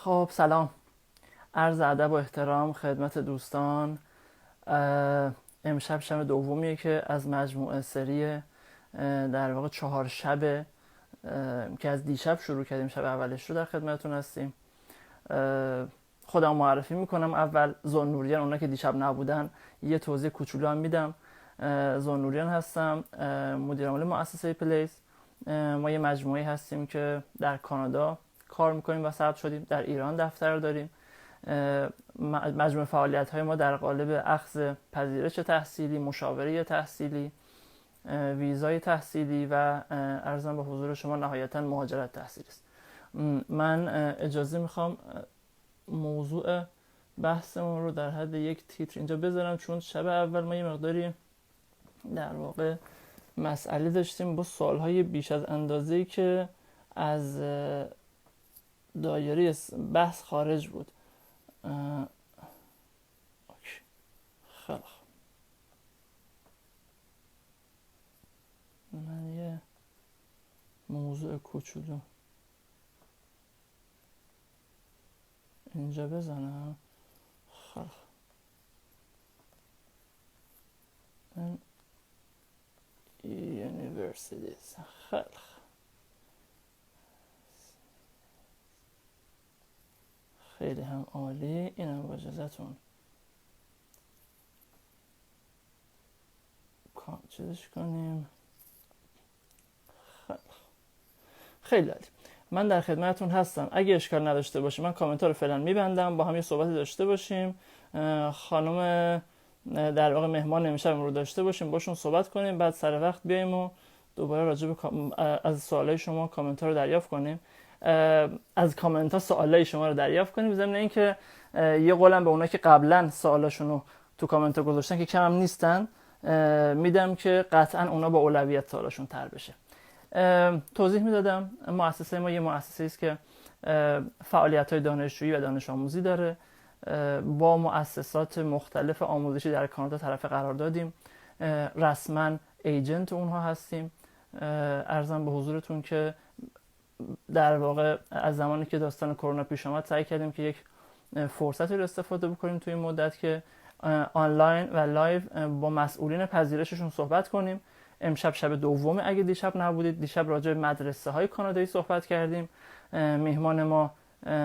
خب سلام، عرض ادب و احترام خدمت دوستان. امشب شب دومیه که از مجموعه سری در واقع 4 شب که از دیشب شروع کردیم. شب اولش رو در خدمتتون هستیم. خودم معرفی میکنم. اول زنوریان، اونا که دیشب نبودن یه توضیح کوچولو هم میدم. زنوریان هستم، مدیر عامل مؤسسه پلیس. ما یه مجموعه هستیم که در کانادا کار میکنیم و ثبت شدیم. در ایران دفتر داریم. مجموعه فعالیت های ما در قالب اخذ پذیرش تحصیلی، مشاوره تحصیلی، ویزای تحصیلی و عرضم به حضور شما نهایتا مهاجرت تحصیلی است. من اجازه میخوام موضوع بحثمون رو در حد یک تیتر اینجا بذارم، چون شب اول ما یه مقداری در واقع مسئله داشتیم با سوالهای بیش از اندازه‌ای که از دایره بحث خارج بود. خیلی خوب. من یه موضوع کوچولو اینجا بزنم. خیلی خوب. یونیورسیتیز. خیلی خوب. خیلی هم عالی. اینم با اجازهتون چیزش کنیم. خیلی عالی. من در خدمتتون هستم. اگه اشکال نداشته باشه من کامنت ها رو فعلا میبندم، با هم یه صحبتی داشته باشیم. خانم در واقع مهمان امشب رو داشته باشیم، باشون صحبت کنیم، بعد سر وقت بیایم و دوباره راجع به از سوالای شما کامنت ها رو دریافت کنیم. از کامنت ها سوالای شما رو دریافت کنیم. ضمن اینکه یه قولم به اونایی که قبلا سوالاشون رو تو کامنت ها گذاشتن که کم هم نیستن میدم که قطعا اونا با اولویت سوالاشون تر بشه. توضیح میدادم مؤسسه ما یه مؤسسه است که فعالیت‌های دانشجویی و دانش آموزی داره. با مؤسسات مختلف آموزشی در کانادا طرف قرار دادیم. رسما ایجنت اونها هستیم. عرضم به حضورتون که در واقع از زمانی که داستان کرونا پیش آمد سعی کردیم که یک فرصتی رو استفاده بکنیم توی این مدت که آنلاین و لایو با مسئولین پذیرششون صحبت کنیم. امشب شب دومه، اگه دیشب نبودید. دیشب راجع به مدرسه های کانادایی صحبت کردیم. مهمان ما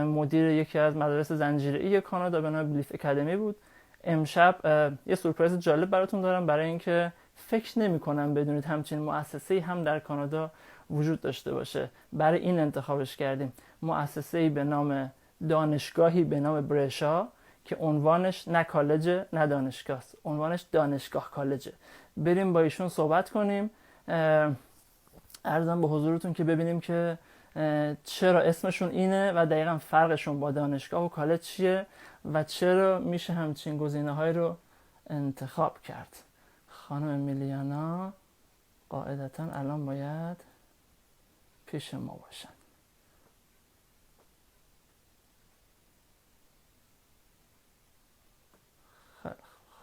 مدیر یکی از مدارس زنجیره‌ای کانادا به نام بلیف اکادمی بود. امشب یه سورپرایز جالب براتون دارم، برای اینکه فکر نمی‌کنم بدونید همچین مؤسسه‌ای هم در کانادا وجود داشته باشه. برای این انتخابش کردیم. مؤسسه‌ای به نام دانشگاهی به نام برشا که عنوانش نه کالج نه دانشگاه است، عنوانش دانشگاه کالجه. بریم با ایشون صحبت کنیم. عرضم به حضورتون که ببینیم که چرا اسمشون اینه و دقیقا فرقشون با دانشگاه و کالج چیه و چرا میشه همچین گزینه‌هایی رو انتخاب کرد. خانم میلیانا قاعدتاً الان باید پیش ما باشن.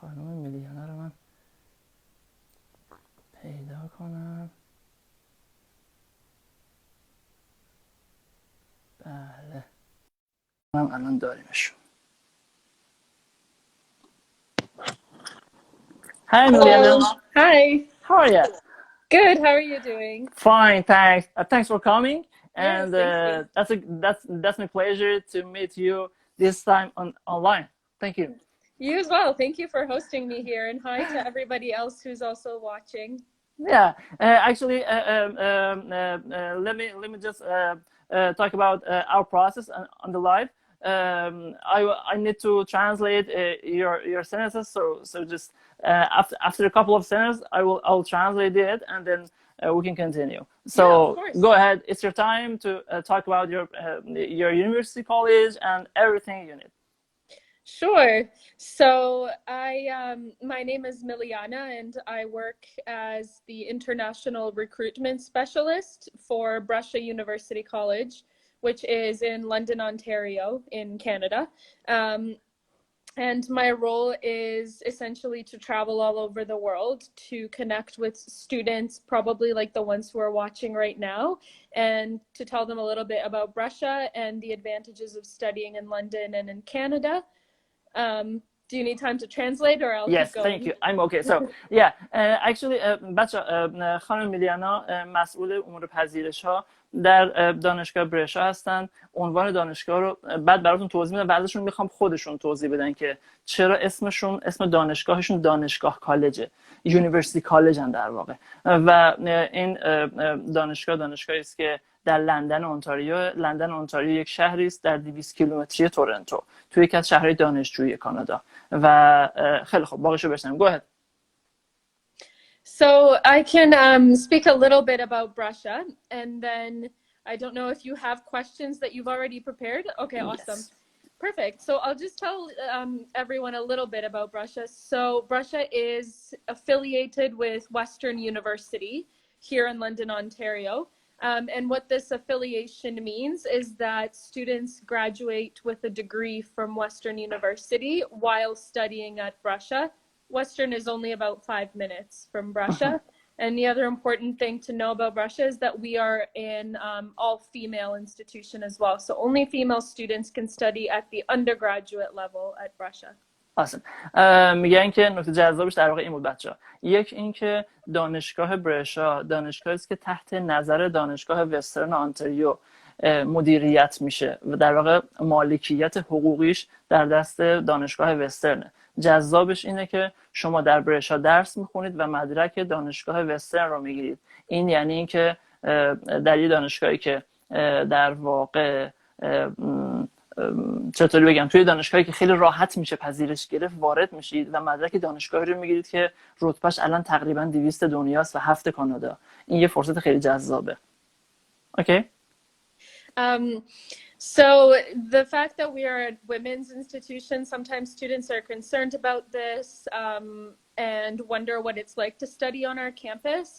خانم میلیانا رو من پیدا کنم. بله من الان داریمشون. Hi Miliana. Hello. Hi. How are you? Good. How are you doing? Fine, thanks. Thanks for coming. Yes, And thank you. that's my pleasure to meet you this time online. Thank you. You as well. Thank you for hosting me here, and hi to everybody else who's also watching. Yeah, actually, let me just talk about our process on the live. I need to translate your sentences, so just after a couple of sentences, I'll translate it, and then we can continue. So Yeah, of course. go ahead. It's your time to talk about your university, college, and everything you need. Sure. So my name is Miliana, and I work as the international recruitment specialist for Brescia University College, which is in London, Ontario, in Canada. And my role is essentially to travel all over the world to connect with students, probably like the ones who are watching right now, and to tell them a little bit about Brescia and the advantages of studying in London and in Canada. Do you need time to translate or I'll Yes, keep going? thank you. I'm okay. So, yeah, actually, بچه خانم میلیانا مسئول امور پذیرش ها در دانشگاه برشا هستن. عنوان دانشگاه رو بعد براتون توضیح میدم. بعدشون میخوام خودشون توضیح بدن که چرا اسم دانشگاهشون دانشگاه کالجه، یونیورسیتی کالج هم در واقع. و این دانشگاهی است که در لندن اونتاریو یک شهری است در 200 کیلومتری تورنتو، توی یکی از شهرهای دانشجویی کانادا. و خیلی خوب، باقیشو بشنویم. Go ahead. So I can speak a little bit about Brescia, and then I don't know if you have questions that you've already prepared. Okay, awesome. Yes. Perfect. So I'll just tell everyone a little bit about Brescia. So Brescia is affiliated with Western University here in London, Ontario. And what this affiliation means is that students graduate with a degree from Western University while studying at Brescia. Western is only about 5 minutes from Brescia. And the other important thing to know about Brescia is that we are an all-female institution as well. So only female students can study at the undergraduate level at Brescia. میگن که نکته جذابش در واقع این بود بچه‌ها. یک اینکه دانشگاه برشا دانشگاهی است که تحت نظر دانشگاه وسترن آنتاریو مدیریت میشه و در واقع مالکیت حقوقیش در دست دانشگاه وسترنه. جذابش اینه که شما در برشا درس میخونید و مدرک دانشگاه وسترن رو میگیرید. این یعنی اینکه در یه دانشگاهی که در واقع چطوری بگم، توی دانشگاهی که خیلی راحت میشه پذیرش گرفت وارد میشید و مدرک دانشگاهی رو میگیرید که رتبهش الان تقریبا 200 دنیاست و 7 کانادا. این یه فرصت خیلی جذابه. اوکی. So the fact that we are a women's institution, sometimes students are concerned about this and wonder what it's like to study on our campus.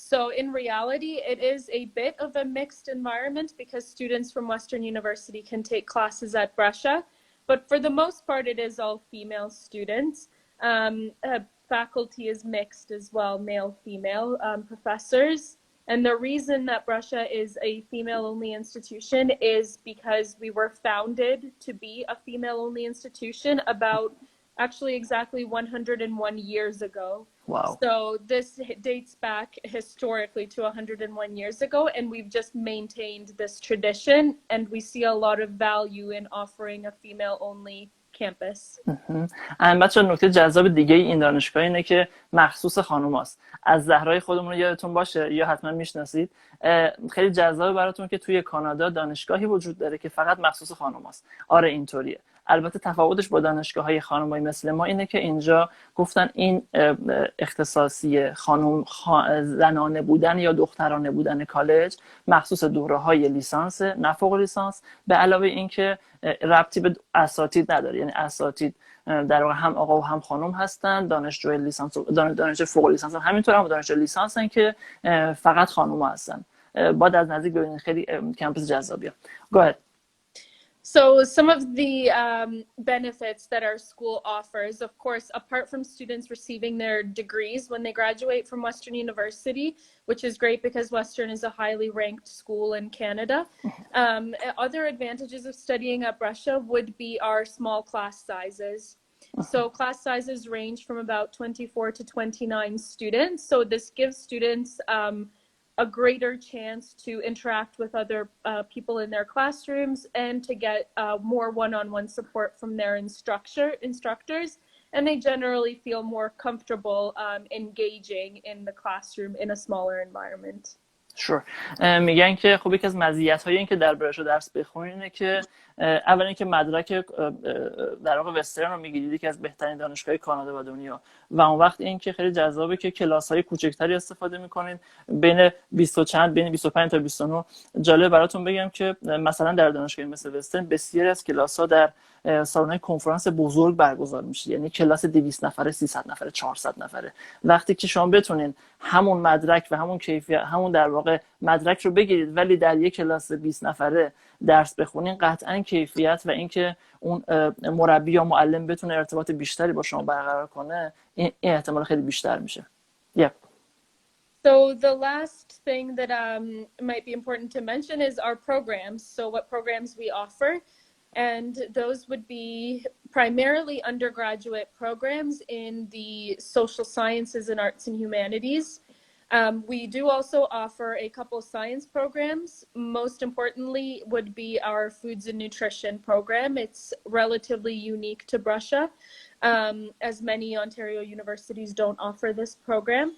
So in reality, it is a bit of a mixed environment because students from Western University can take classes at Brescia, but for the most part, it is all female students. Faculty is mixed as well, male, female professors. And the reason that Brescia is a female-only institution is because we were founded to be a female-only institution about actually exactly 101 years ago. Wow. So this dates back historically to 101 years ago, and we've just maintained this tradition, and we see a lot of value in offering a female-only campus. بچه نکته جذاب دیگه این دانشگاه اینه که مخصوص خانوماست. از زهرای خودمون رو یادتون باشه یا حتما میشناسید. خیلی جذابه براتون که توی کانادا دانشگاهی وجود داره که فقط مخصوص خانوماست. آره اینطوریه. البته تفاوتش با دانشگاه‌های خانمایی مثل ما اینه که اینجا گفتن این اختصاصی زنانه بودن یا دخترانه بودن کالج مخصوص دوره‌های لیسانس، نه فوق لیسانس، به علاوه اینکه ربطی به اساتید نداره. یعنی اساتید در واقع هم آقا و هم خانم هستن. دانشجوی لیسانس دانشجوی فوق لیسانس هم همینطور، هم دانشجوی لیسانسن که فقط خانم‌ها هستن. باید از نزدیک ببینید، خیلی کمپس جذابیه. Go ahead. So some of the benefits that our school offers, of course, apart from students receiving their degrees when they graduate from Western University, which is great because Western is a highly ranked school in Canada. Other advantages of studying at Brescia would be our small class sizes. So class sizes range from about 24 to 29 students. So this gives students a greater chance to interact with other people in their classrooms and to get more one-on-one support from their instructors. And they generally feel more comfortable engaging in the classroom in a smaller environment. Sure. میگن که خب یکی از مزیت‌های این که در برشا درس بخونید اینه که اولا اینکه مدرک در واقع وسترن رو میگیرید که از بهترین دانشگاه کانادا و دنیا، و اون وقت این که خیلی جذابه که کلاس‌های کوچکتری استفاده می‌کنید بین 25 تا 29. جالب براتون بگم که مثلا در دانشگاه مثل وسترن بسیاری از کلاس‌ها در سالن‌های کنفرانس بزرگ برگزار میشه. یعنی کلاس 200 نفره، 300 نفره، 400 نفره. وقتی که شما بتونین همون مدرک و همون کیفیت، همون در واقع مدرک رو بگیرید ولی در یک کلاس 20 نفره درس بخونین، قطعاً کیفیت و اینکه اون مربی یا معلم بتونه ارتباط بیشتری با شما برقرار کنه، این احتمال خیلی بیشتر میشه. yeah. So the last thing that might be important to mention is our programs. So what programs we offer, and those would be primarily undergraduate programs in the social sciences and arts and humanities. We do also offer a couple science programs. Most importantly would be our foods and nutrition program. It's relatively unique to Brescia, as many Ontario universities don't offer this program.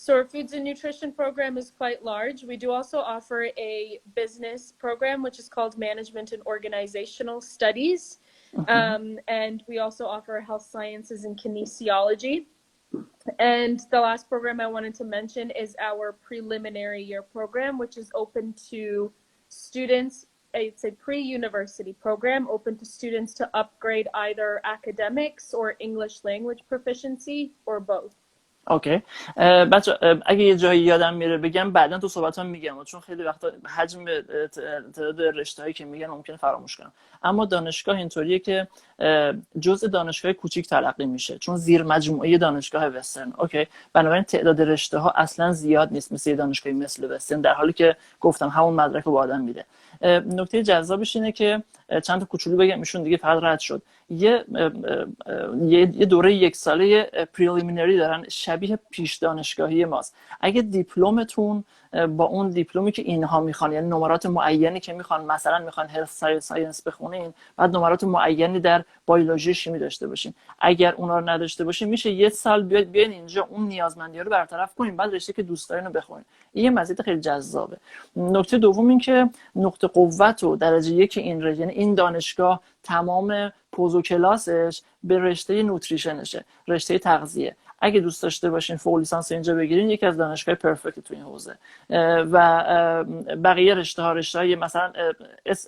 So our foods and nutrition program is quite large. We do also offer a business program, which is called Management and Organizational Studies. And we also offer health sciences and kinesiology. And the last program I wanted to mention is our preliminary year program, which is open to students. It's a pre-university program open to students to upgrade either academics or English language proficiency or both. اوکی بچه اگه یه جایی یادم میره بگم بعدا تو صحبتام میگم، چون خیلی وقتا حجم تعداد رشته‌هایی که میگن ممکنه فراموش کنم. اما دانشگاه اینطوریه که جزء دانشگاه کوچیک تلقی میشه، چون زیر مجموعه دانشگاه وسترن. اوکی، بنابراین تعداد رشته‌ها اصلا زیاد نیست مثل دانشگاهی مثل وسترن، در حالی که گفتم همون مدرک رو با آدم میده. نکته جذابش اینه که چند تا کوچولو بگم ایشون دیگه فقط رد شد. یه دوره یک ساله پریلیمینری دارن شبیه پیش دانشگاهی ماست. اگه دیپلمتون با اون دیپلمی که اینها میخوان، یعنی نمرات معینی که میخوان، مثلا میخوان هلت ساینس بخونین، بعد نمرات معینی در بیولوژی شیمی داشته باشین، اگر اونا رو نداشته باشین میشه یه سال بیاین اینجا اون نیازمندی‌ها رو برطرف کنین، بعد رشته که دوست دارین رو بخونین. این یه مزیت خیلی جذابه. نکته دوم این که نقطه قوت و درجه یک این رشته، یعنی این دانشگاه تمام پوزو کلاسش به رشته نوتریشنشه، رشته تغذیه. اگه دوست داشته باشین فوق لیسانس اینجا بگیرین، یکی از دانشگاه پرفکت تو این حوزه. و بقیه رشته‌های مثلا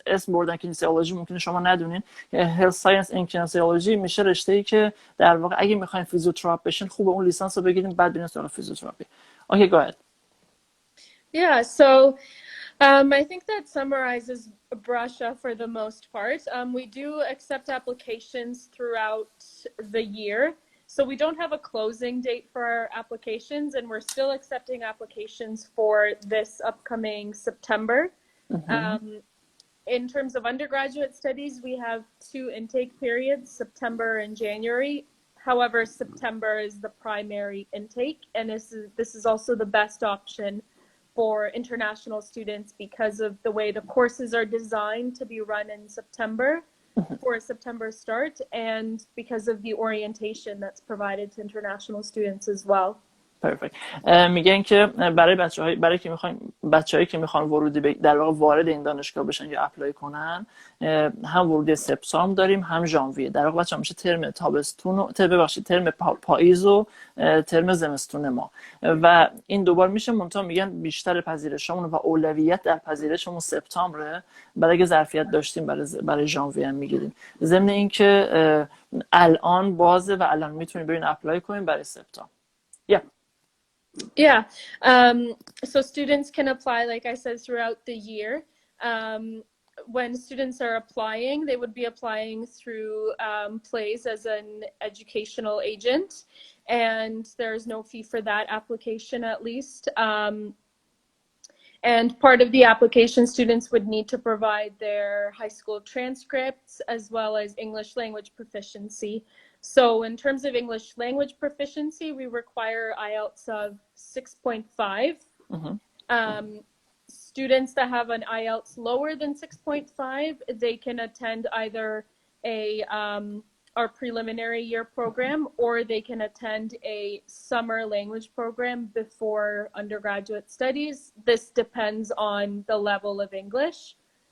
اسم بردن کینسیولوژی ممکنه شما ندونین، هلت ساینس ان کینسیولوژی میشه رشته‌ای که در واقع اگه میخواین فیزیوتراپ بشین خوبه اون لیسانس رو بگیرین، بعد برین سراغ فیزیوتراپی. اوکی گو اهد. Yeah, so I think that summarizes Brescia for the most part. We do accept applications throughout the year. So we don't have a closing date for our applications, and we're still accepting applications for this upcoming September. In terms of undergraduate studies, we have 2 intake periods, September and January. However, September is the primary intake, and this is also the best option for international students because of the way the courses are designed to be run in September for a September start, and because of the orientation that's provided to international students as well. پرفکت. میگن که برای بچه‌هایی که میخوان ورودی در واقع وارد این دانشگاه بشن یا اپلای کنن، هم ورودی سپتامبر داریم هم ژانویه. در واقع بچه‌ها میشه ترم تابستون و ترم پاییز و ترم زمستون ما، و این دوبار میشه منتها میگن بیشتر پذیرشمون و اولویت در پذیرشمون سپتامبره، بعد اگه ظرفیت داشتیم برای ژانویه هم میگیریم. ضمن اینکه الان بازه و الان میتونیم برین اپلای کنیم برای سپتامبر. Yeah, so students can apply, like I said, throughout the year. When students are applying, they would be applying through PLAYS as an educational agent, and there's no fee for that application at least. And part of the application, students would need to provide their high school transcripts as well as English language proficiency. So in terms of English language proficiency, we require IELTS of 6.5. Students that have an IELTS lower than 6.5, they can attend either our preliminary year program, or they can attend a summer language program before undergraduate studies. This depends on the level of English.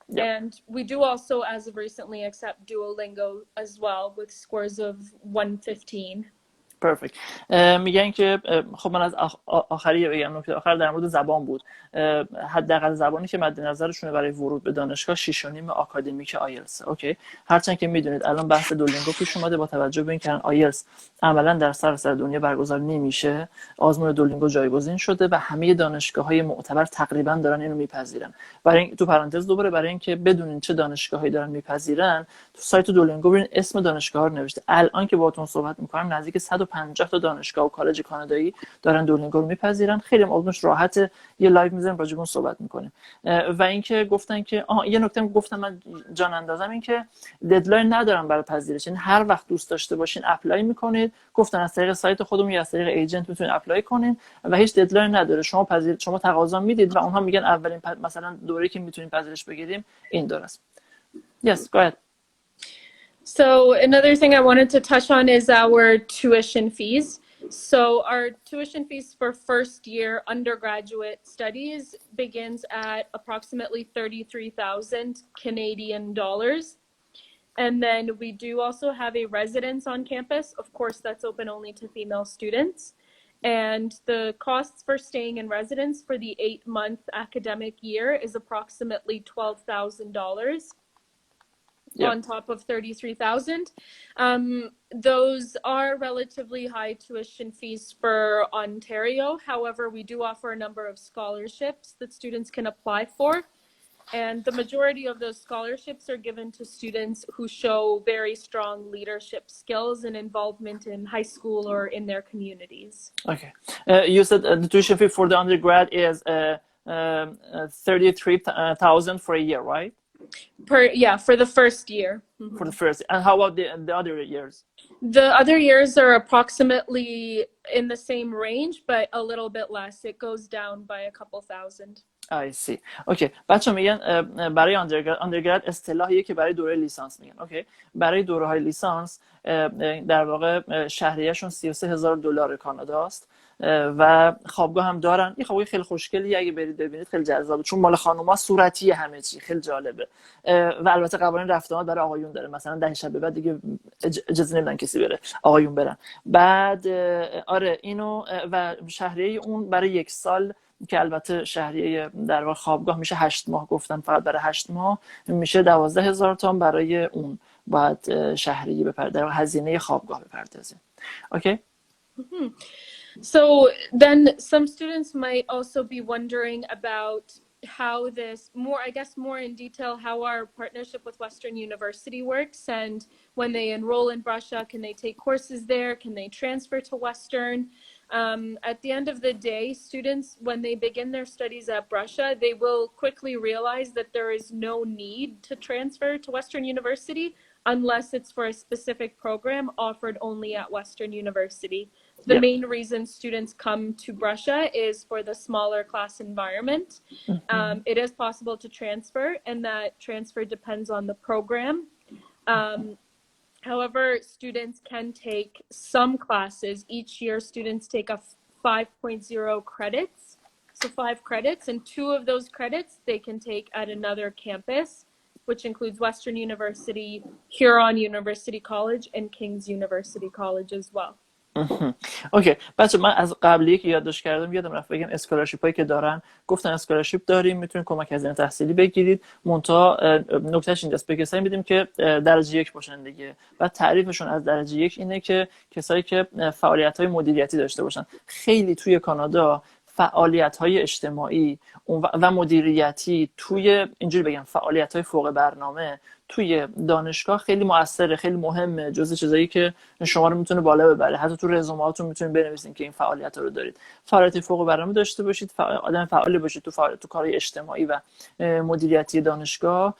Yep. And we do also, as of recently, accept Duolingo as well with scores of 115. پرفکت. میگن که خب من از آخری بگم، نکته آخر در مورد زبان بود. حداقل زبانی که مد نظرشونه برای ورود به دانشگاه 6.5 آکادمیک آیلتس. اوکی، هرچند که میدونید الان بحث دولینگو پیش اومده با توجه به اینکه آیلتس عملا در سراسر دنیا برگزار نمیشه، آزمون دولینگو جایگزین شده و همه دانشگاه‌های معتبر تقریبا دارن اینو میپذیرن. برای این تو پرانتز دوباره برای اینکه بدونین چه دانشگاهایی دارن میپذیرن، تو سایت دولینگو برین اسم دانشگاه رو نوشته. الان که باهاتون صحبت میکنم نزدیک 150 تا دانشگاه و کالج کانادایی دارن دولینگو رو میپذیرن. خیلی آزمونش راحته، یه لایو میذاریم راجع به اون صحبت میکنیم. و اینکه گفتن که یه نکته گفتم من جان اندازم، این که ددلاین ندارن برای پذیرش، یعنی هر وقت دوست داشته باشین اپلای میکنید. گفتن از طریق سایت خودمون یا از طریق ایجنت میتونید اپلای کنین و هیچ ددلاین نداره. شما تقاضا میدید و اونها میگن اولین مثلا دوره‌ای که میتونین پذیرش بگیریم این دوره است. Yes, go ahead. So another thing I wanted to touch on is our tuition fees. So our tuition fees for first year undergraduate studies begins at approximately 33,000 Canadian dollars. And then we do also have a residence on campus. Of course, that's open only to female students. And the costs for staying in residence for the 8-month academic year is approximately $12,000. Yep. On top of 33,000. Those are relatively high tuition fees for Ontario. However, we do offer a number of scholarships that students can apply for. And the majority of those scholarships are given to students who show very strong leadership skills and involvement in high school or in their communities. Okay. You said the tuition fee for the undergrad is 33,000 for a year, right? For the first year. For the first, and how about the other years? The other years are approximately in the same range, but a little bit less. It goes down by a couple thousand. I see. Okay. بچه میگن برای undergrad اصطلاحیه که برای دوره لیسانس میگن. اوکی. برای دوره های لیسانس در واقع شهریه‌شون $33,000 کاناداست و خوابگاه هم دارن. این خوابگاه خیلی خوشگلیه، اگه برید ببینید خیلی جذابه چون مال خانوما صورتیه همه چی، خیلی جالبه. و البته قوانین رفت آمد برای آقایون داره، مثلا 10 شب به بعد دیگه اجازه نمیدن کسی بره، آقایون برن. بعد آره اینو و شهریه اون برای 1 سال که البته شهریه در واقع خوابگاه میشه 8 ماه، گفتن فقط برای 8 ماه میشه 12,000 تومان برای اون باید شهریه بپردازیم، هزینه خوابگاه بپردازیم. اوکی. So then some students might also be wondering about how this more in detail, how our partnership with Western University works, and when they enroll in Brescia, can they take courses there? Can they transfer to Western? At the end of the day, students, when they begin their studies at Brescia, they will quickly realize that there is no need to transfer to Western University unless it's for a specific program offered only at Western University. The main reason students come to Brescia is for the smaller class environment. It is possible to transfer, and that transfer depends on the program. However, students can take some classes. Each year, students take a 5.0 credits. So 5 credits, and 2 of those credits they can take at another campus, which includes Western University, Huron University College, and King's University College as well. اوکی. بچه من از قبلی که یادداشت کردم یادم رفت بگم اسکولارشیپ هایی که دارن. گفتن اسکولارشیپ داریم، میتونید کمک هزینه تحصیلی بگیرید. منتها نکتهش اینجاست به کسایی میدیم که درجه 1 باشن دیگه. بعد تعریفشون از درجه 1 اینه که کسایی که فعالیت‌های مدیریتی داشته باشن. خیلی توی کانادا فعالیت‌های اجتماعی و مدیریتی توی اینجوری بگم فعالیت‌های فوق برنامه توی دانشگاه خیلی موثره، خیلی مهمه، جزء چیزایی که شما رو میتونه بالا ببره. حتی تو رزومه‌هاتون میتونید بنویسین که این فعالیت‌ها رو دارید. فعالیت فوق برنامه داشته باشید، آدم فعال باشید تو کارهای اجتماعی و مدیریتی دانشگاه.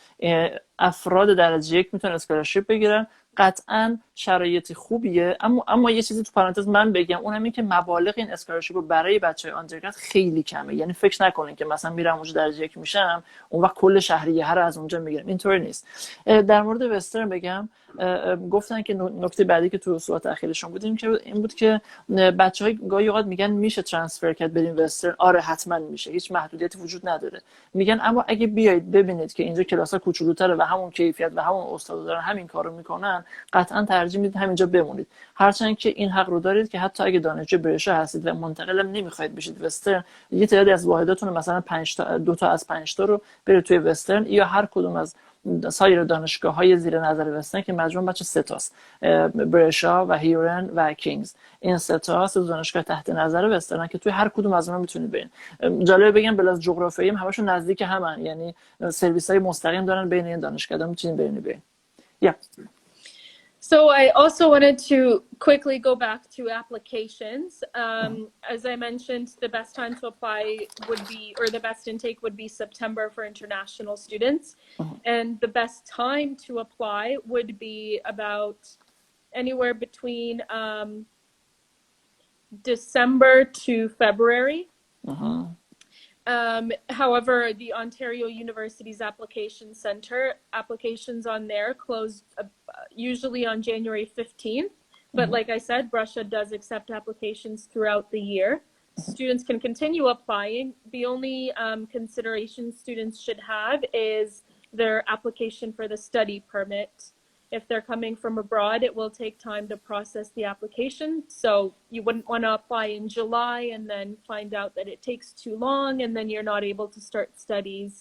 افراد درجه 1 میتونن اسکولارشیپ بگیرن. قطعاً شرایط خوبیه، اما یه چیزی تو پرانتز من بگم، اونم این که مبالغ این اسکولارشیپ برای بچهای آندرگراد خیلی کمه. یعنی فکر نکنین که مثلا میرم اونجا درجه یک میشم اون وقت کل شهریه رو از اونجا میگیرم. اینطوری نیست. در مورد وسترن بگم، گفتن که نکته بعدی که تو صحبت اخیرشون بودیم که این بود که بچهای گاهی اوقات میگن میشه ترانسفر کرد بریم وسترن. آره حتما میشه، هیچ محدودیتی وجود نداره. میگن اما اگه بیایید ببینید که اینجا کلاس‌ها کوچولوتره و همون کیفیت و همون استادا دارن همین کارو میکنن، قطعا ترجیح میدید همینجا بمونید. هرچند که این حق رو دارید که حتی اگه دانشجو برشا هستید و منتقلم نمیخواید بشید وسترن، یه تعدادی از واحداتون مثلا 5 تا 2 تا از 5 تا رو برید توی وسترن، یا هر کدوم از سایر دانشگاه‌های زیر نظر وسترن که مجموع بچه 3 تاست، برشا و هیورن و کینگز. این 3 تا دانشگاه تحت نظر وسترن که توی هر کدوم از اونها میتونید برین. جالب بگم بلاز جغرافیایی هم همشون نزدیک همن، یعنی سرویس‌های مستقیم دارن بین این دانشگاه‌ها، میتونید برین. Yeah. So I also wanted to quickly go back to applications. As I mentioned, the best time to apply would be, or the best intake would be September for international students. And the best time to apply would be about anywhere between December to February. However, the Ontario University's application center, applications on there close usually on January 15th. But like I said, Brescia does accept applications throughout the year. Students can continue applying. The only consideration students should have is their application for the study permit. If they're coming from abroad, it will take time to process the application. So you wouldn't want to apply in July and then find out that it takes too long and then you're not able to start studies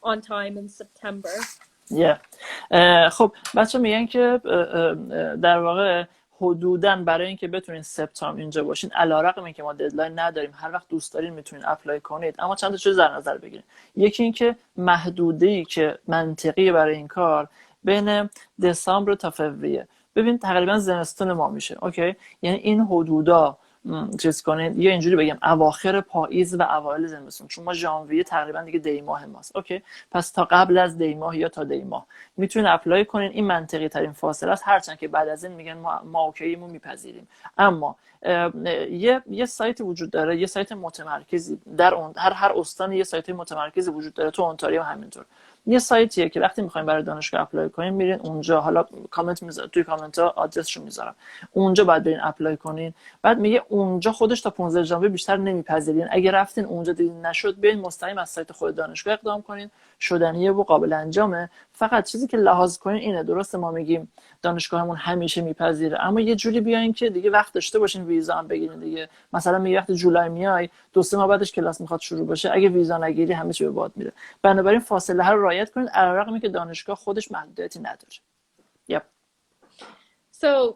on time in September. خب بچه میگن که در واقع حدوداً برای اینکه بتونین سپتامبر اینجا باشین، علیرغم اینکه ما ددلاین نداریم، هر وقت دوست دارین میتونین اپلای کنید، اما چند تا چیز در نظر بگیرید. یکی اینکه محدوده‌ای که منطقی برای این کار بین دسامبر تا فوریه. ببین تقریبا زمستون ما میشه، اوکی؟ یعنی این حدودا چیز کنید، یا اینجوری بگم اواخر پاییز و اوایل زمستون، چون ما ژانویه تقریبا دیگه دی ماه ماست، اوکی؟ پس تا قبل از دی ماه یا تا دی ماه میتونین اپلای کنین. این منطقی ترین فاصله است، هرچند که بعد از این میگن ما اوکیمون میپذیریم. اما یه سایت وجود داره، یه سایت متمرکزی در اون هر استان یه سایت متمرکزی وجود داره، تو اونتاریو همینطور. یه سایتیه که وقتی میخواین برای دانشگاه اپلای کنین میرین اونجا، حالا کامنت میذارم توی کامنت ها آدرسشو میذارم، اونجا باید برین اپلای کنین. بعد میگه اونجا خودش تا 15 ژانویه بیشتر نمیپذیرین. اگه رفتین اونجا دیدین نشد، برین مستقیم از سایت خود دانشگاه اقدام کنین، شدنیه و قابل انجامه. فقط چیزی که لحاظ کنین اینه، درسته ما میگیم دانشگاهمون همیشه میپذیره، اما یه جوری بیاین که دیگه وقت داشته باشین ویزا هم بگیرین دیگه. مثلا میگه وقتی جولای میای 2-3 ماه بعدش کلاس میخواد شروع بشه، اگه ویزا نگیری همه چی به باد میره. بنابراین فاصله رو رعایت کنید، علیرغم اینکه دانشگاه خودش محدودیتی نداره. Yep. So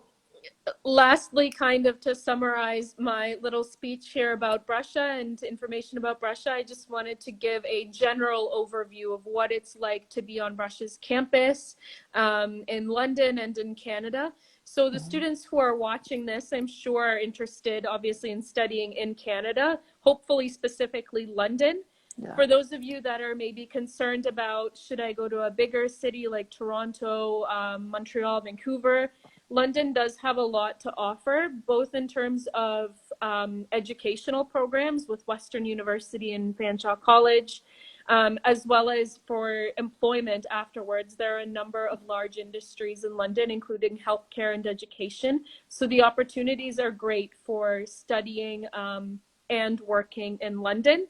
lastly, kind of to summarize my little speech here about Brescia and information about Brescia, I just wanted to give a general overview of what it's like to be on Brescia's campus in London and in Canada. So the students who are watching this, I'm sure are interested obviously in studying in Canada, hopefully specifically London. Yeah. For those of you that are maybe concerned about, should I go to a bigger city like Toronto, Montreal, Vancouver, London does have a lot to offer, both in terms of educational programs with Western University and Brrescia College, as well as for employment afterwards. There are a number of large industries in London, including healthcare and education. So the opportunities are great for studying and working in London.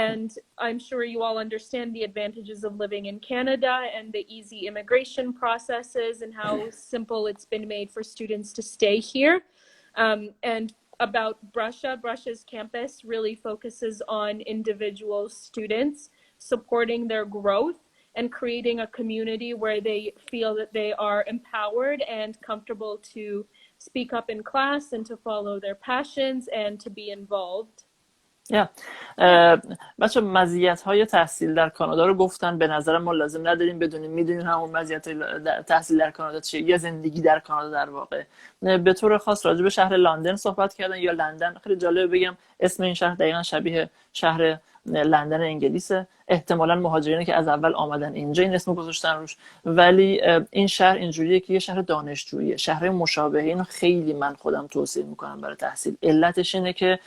And I'm sure you all understand the advantages of living in Canada and the easy immigration processes and how simple it's been made for students to stay here. And about Brescia's campus really focuses on individual students, supporting their growth and creating a community where they feel that they are empowered and comfortable to speak up in class and to follow their passions and to be involved. بچه مزیت‌های تحصیل در کانادا رو گفتن، به نظر ما لازم نداریم بدونیم، میدونین همون مزیت‌های تحصیل در کانادا چیه، یا زندگی در کانادا در واقع. به طور خاص راجع به شهر لندن صحبت کردن، یا لندن. خیلی جالب بگم اسم این شهر دقیقاً شبیه شهر لندن انگلیسه. احتمالاً مهاجرینی که از اول آمدن اینجا این اسمو گذاشتن روش، ولی این شهر اینجوریه که یه شهر دانشجوییه. شهر مشابه اینو خیلی من خودم توصیه میکنم برای تحصیل. علتش اینه که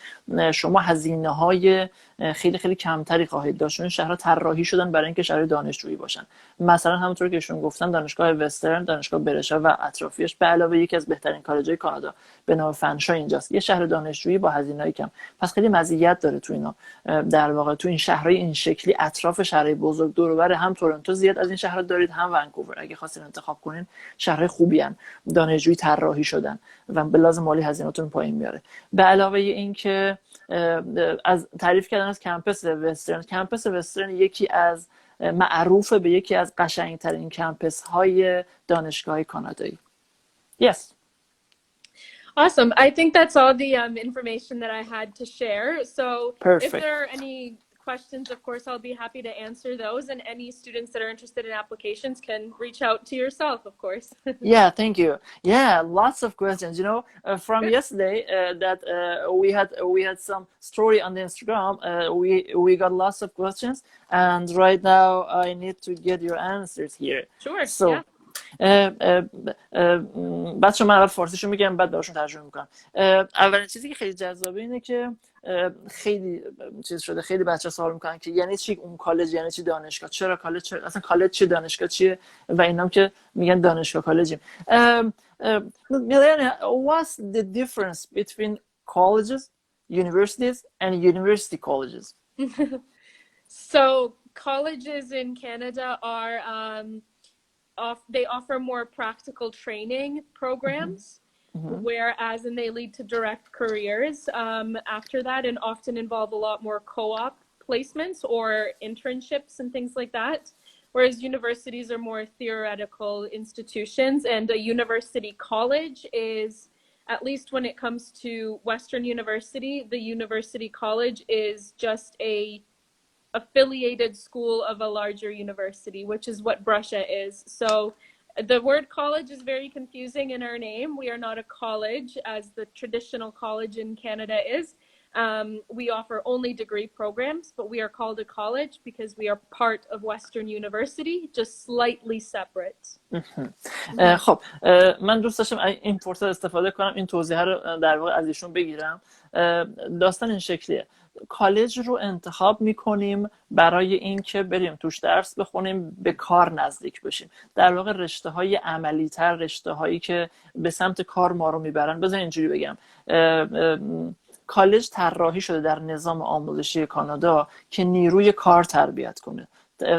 شما هزینه‌های خیلی خیلی کمتری خواهید داشت. این شهرها طراحی شدن برای اینکه شهرهای دانشجویی باشن. مثلا همونطور که ایشون گفتن دانشگاه وسترن، دانشگاه برشا و اطرافیاش به علاوه یکی از بهترین کالج‌های کانادا به نام فنشا اینجاست، یه شهر دانشجویی با هزینه‌ای کم. پس خیلی مزیت داره تو اینا. در واقع تو این شهرهای این شکلی اطراف شهرهای بزرگ دور و بر هم تورنتو زیاد از این شهرها دارید، هم ونکوور. اگه خواستین انتخاب کنین شهرهای خوبی ان، دانشجویی طراحی شدن و به لازم مالی هزینه‌تون پایین میاره. به علاوه این که از تعریف کردن از کمپس وسترن، کمپس وسترن یکی از معروف به یکی از قشنگترین کمپس های دانشگاه کانادایی. Yes. Awesome. I think that's all the information that I had to share. So Perfect. If there are any questions, of course, I'll be happy to answer those. And any students that are interested in applications can reach out to yourself, of course. Yeah, thank you. Yeah, lots of questions. You know, from yesterday that we had some story on the Instagram. We got lots of questions, and right now I need to get your answers here. Sure. So, yeah. بچه من اول فارسیشو میگم بعد براشون ترجمه میکنم. اولین چیزی که خیلی جذابه اینه که خیلی چیز شده، خیلی بچه سوال میکنن که یعنی چی اون کالج، یعنی چی دانشگاه، چرا کالج، اصلا کالج چیه، دانشگاه چیه، و اینام که میگن دانشگاه کالجیم. Milena, what's the difference between colleges, universities and university colleges? So colleges in Canada are they offer more practical training programs, whereas and they lead to direct careers after that, and often involve a lot more co-op placements or internships and things like that. Whereas universities are more theoretical institutions, and a university college is, at least when it comes to Western University, the university college is just a affiliated school of a larger university, which is what Brescia is. So the word college is very confusing in our name. We are not a college as the traditional college in Canada is. We offer only degree programs, but we are called a college because we are part of Western University, just slightly separate. خب من دوست داشتم این فرصت استفاده کنم این توضیح رو در واقع از ایشون بگیرم. داستان این شکلیه، کالج رو انتخاب میکنیم برای اینکه بریم توش درس بخونیم، به کار نزدیک بشیم. در واقع رشته های عملی تر، رشته هایی که به سمت کار ما رو میبرن. بذار اینجوری بگم، کالج طراحی شده در نظام آموزشی کانادا که نیروی کار تربیت کنه،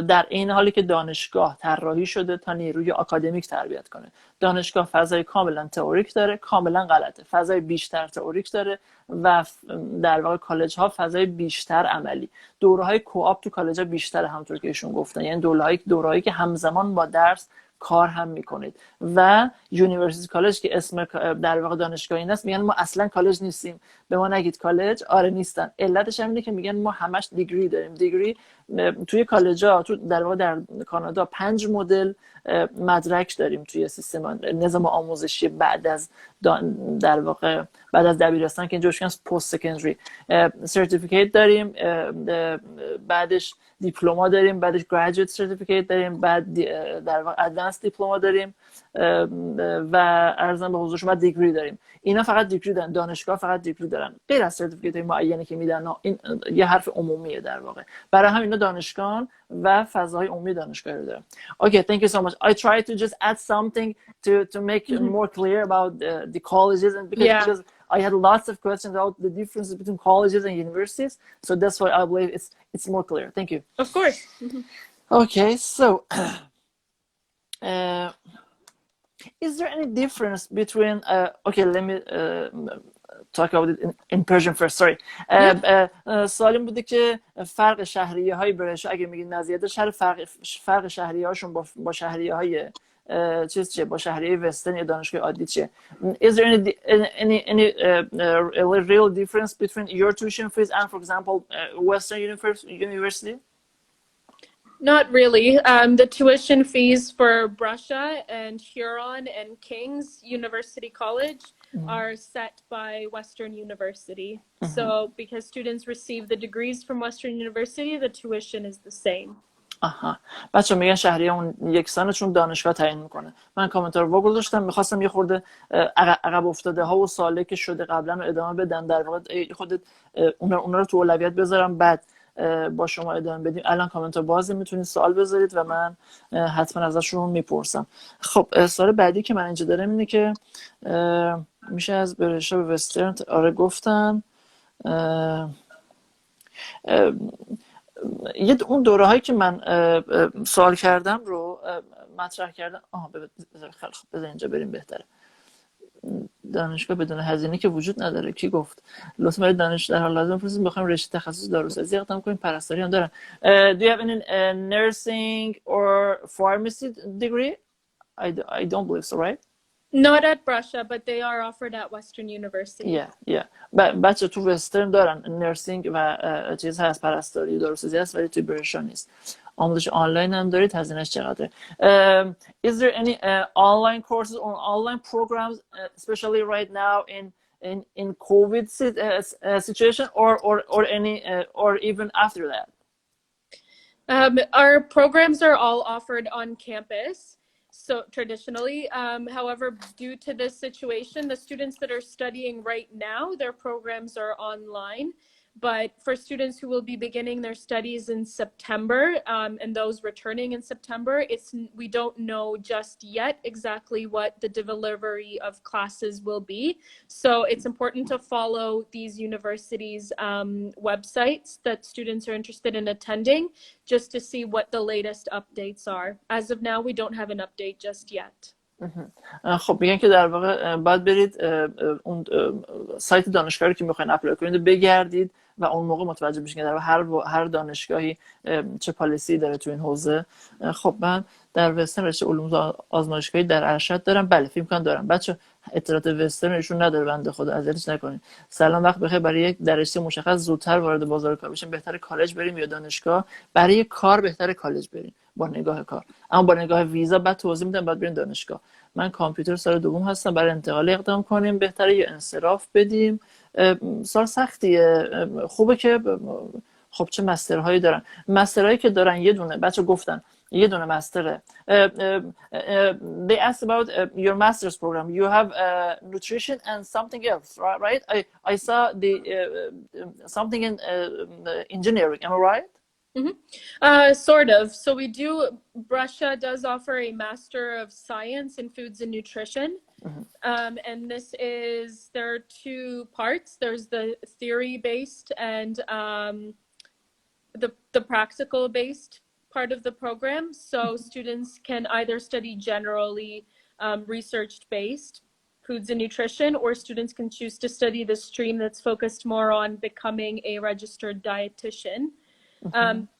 در این حالی که دانشگاه طراحی شده تا نیروی آکادمیک تربیت کنه. دانشگاه فضای کاملا تئوریک داره، کاملا غلطه، فضای بیشتر تئوریک داره و در واقع کالج ها فضای بیشتر عملی. دوره‌های کوآپ تو کالج ها بیشتر، همونطور که ایشون گفتن، یعنی دوره‌هایی که همزمان با درس کار هم میکنید. و یونیورسیتی کالج که اسم در واقع دانشگاه این است، میگن ما اصلا کالج نیستیم، به ما نگید کالج. آره نیستن. علتش هم اینه که میگن ما همش دیگری داریم. دیگری توی کالج‌ها، تو در واقع در کانادا 5 مدل مدرک داریم توی سیستم نظام آموزشی بعد از در واقع بعد از دبیرستان که اینجوریش میگن پست سکندری. سرتیفیکیت داریم، بعدش دیپلم داریم، بعدش گریجویت سرتیفیکیت داریم، بعد در واقع ادوانس دیپلم داریم و ارزم به حضور شما دیگری داریم. اینا فقط دیگری دارن، دانشگاه فقط دیگری دارن، غیر از سرتیفیکیت معینی که میدن. این یه حرف عمومیه در واقع. برای همین اینا دانشگاه و فضای عمومی دانشگاه رو دارن. Okay, thank you so much. I try to just add something to make it more clear about the colleges, and because I had lots of questions about the differences between colleges and universities, so that's why I believe it's more clear. Thank you. Of course. Okay, so is there any difference between okay, let me talk about it in Persian first. Sorry. سوالیم بوده که فرق شهریه‌های برشا، اگه میگین مزیتش، فرق شهریه‌هاشون با شهریه‌های چیز چیه، با شهریه وسترن یا دانشگاه عادی چیه. Is there any real difference between your tuition fees and, for example, Western University? Not really. The tuition fees for Brescia and Huron and King's University College are set by Western University. So because students receive the degrees from Western University, the tuition is the same. آها، بچه میگن شهریه اون یک سال چون دانشگاه تعیین میکنه. من کامنتار رو گذاشتم، میخواستم یه خورده عقب افتاده ها و ساله که شده قبلا رو ادامه بدم، در واقع خودت اونا رو تو اولویت بذارم بعد با شما ادامه بدیم. الان کامنتار بازه، میتونید سوال بذارید و من حتما ازشون میپرسم. خب سوال بعدی که من اینجا دارم اینه که میشه از برشا به وسترن، آره گفتم. یه اون دوره هایی که من سوال کردم رو مطرح کردم. خیلی خوب، بذار اینجا بریم بهتره. دانشگاه بدون هزینه که وجود نداره. کی گفت؟ لطفا برای دانش در حال لازم بپرسید بخوایم رشته تخصص داروسازی اقدام کنیم. پرستاری هم دارن. Do you have any nursing or pharmacy degree? I don't believe so, right? Not at Brescia, but they are offered at Western University. Yeah. بچه تو وسترن دارن نرسینگ و چیز هست، پرستاری داروسازی هست، ولی توی برشا نیست. آموزش آنلاین هم دارید، هزینه‌اش چقدره؟ Is there any online courses or online programs, especially right now in COVID situation, or any or even after that? Our programs are all offered on campus. So traditionally, however, due to this situation, the students that are studying right now, their programs are online. But for students who will be beginning their studies in September, and those returning in September, we don't know just yet exactly what the delivery of classes will be. So it's important to follow these universities' websites that students are interested in attending, just to see what the latest updates are. As of now, we don't have an update just yet. خب میگن که در واقع باید برید اون سایت دانشگاه رو که میخواین اپلای کنید بگردید و اون موقع متوجه بشین که در واقع هر دانشگاهی چه پالیسی داره تو این حوزه. خب من در وسترن رشته علوم آزمایشگاهی در ارشد دارم. بله فکر کنم دارم. بچه اطلاعات وسترن ایشون نداره، بنده خدا، اذیتش نکنید. سلام، وقت بخیر. برای یک درجه مشخص زودتر وارد بازار کار بشیم بهتره کالج بریم یا دانشگاه؟ برای کار بهتره کالج بریم با نگاه کار، اما با نگاه ویزا بعد توضیح میدم بعد بریم دانشگاه. من کامپیوتر سال دوم هستم، برای انتقال اقدام کنیم بهتره یا انصراف بدیم؟ سال سختیه. خوبه که خب چه مسترهایی دارن. مسترهایی که دارن یه دونه، بچه گفتن یه دونه مستره. They asked about your master's program. You have nutrition and something else, right? I saw the something in engineering. Am I right? Sort of. So we do, Brescia does offer a Master of Science in Foods and Nutrition. And this is, there are two parts. There's the theory-based and the practical-based part of the program. So students can either study generally research-based foods and nutrition, or students can choose to study the stream that's focused more on becoming a registered dietitian.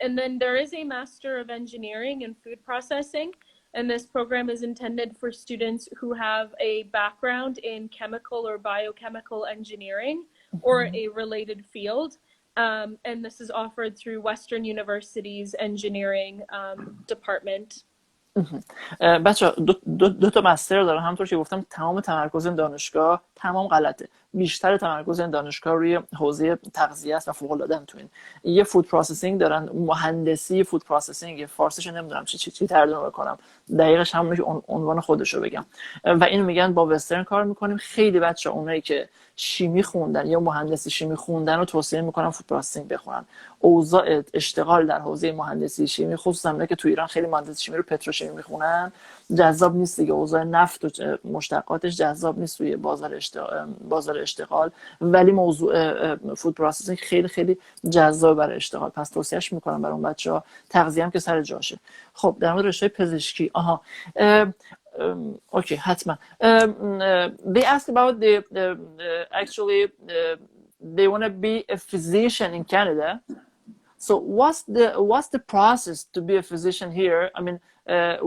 And then there is a Master of Engineering in Food Processing, and this program is intended for students who have a background in chemical or biochemical engineering or a related field. And this is offered through Western University's engineering department. بچه دو تا مستر دارم. همونطور که گفتم تمام تمرکز این دانشگاه تمام غلطه. بیشتر تمرکز این دانشگاه روی حوزه تغذیه است و فوق العاده هم تو این. یه فود پروسسینگ دارن، مهندسی فود پروسسینگ، فارسیش نمیدونم چی ترجمه بکنم، دقیقش همون که عنوان خودش رو بگم. و اینو میگن با وسترن کار میکنیم. خیلی بچه اونایی که شیمی خوندن یا مهندسی شیمی خوندن رو توصیه میکنم فود پروسسینگ بخونن. اوضاع اشتغال در حوزه مهندسی شیمی، خصوصا اونایی که تو ایران خیلی مهندسی شیمی رو پتروشیمی میخونن، جذاب نیست دیگه. اوضاع نفت و مشتقاتش جذاب نیست توی بازار اشتغال، ولی موضوع فود پروسسینگ خیلی خیلی جذاب برای اشتغال. پس توصیهش میکنم برای اون بچه‌ها. تغذیه هم که سر جاشه. خب در مورد رشته پزشکی، okay, حتما. They asked about actually they want to be a physician in Canada. So what's the process to be a physician here? I mean,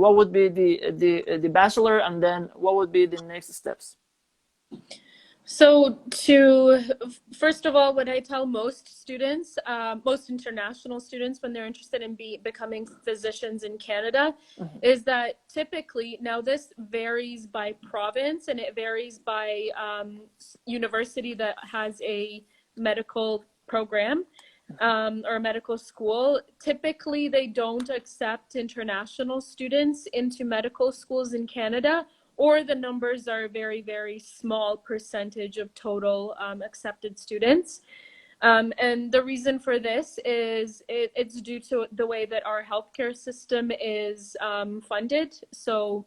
what would be the bachelor, and then what would be the next steps? So first of all, what I tell most students, most international students when they're interested in becoming physicians in Canada, is that typically, now this varies by province and it varies by university that has a medical program. or a medical school, typically they don't accept international students into medical schools in Canada, or the numbers are a very, very small percentage of total accepted students. And the reason for this is it's due to the way that our healthcare system is funded. So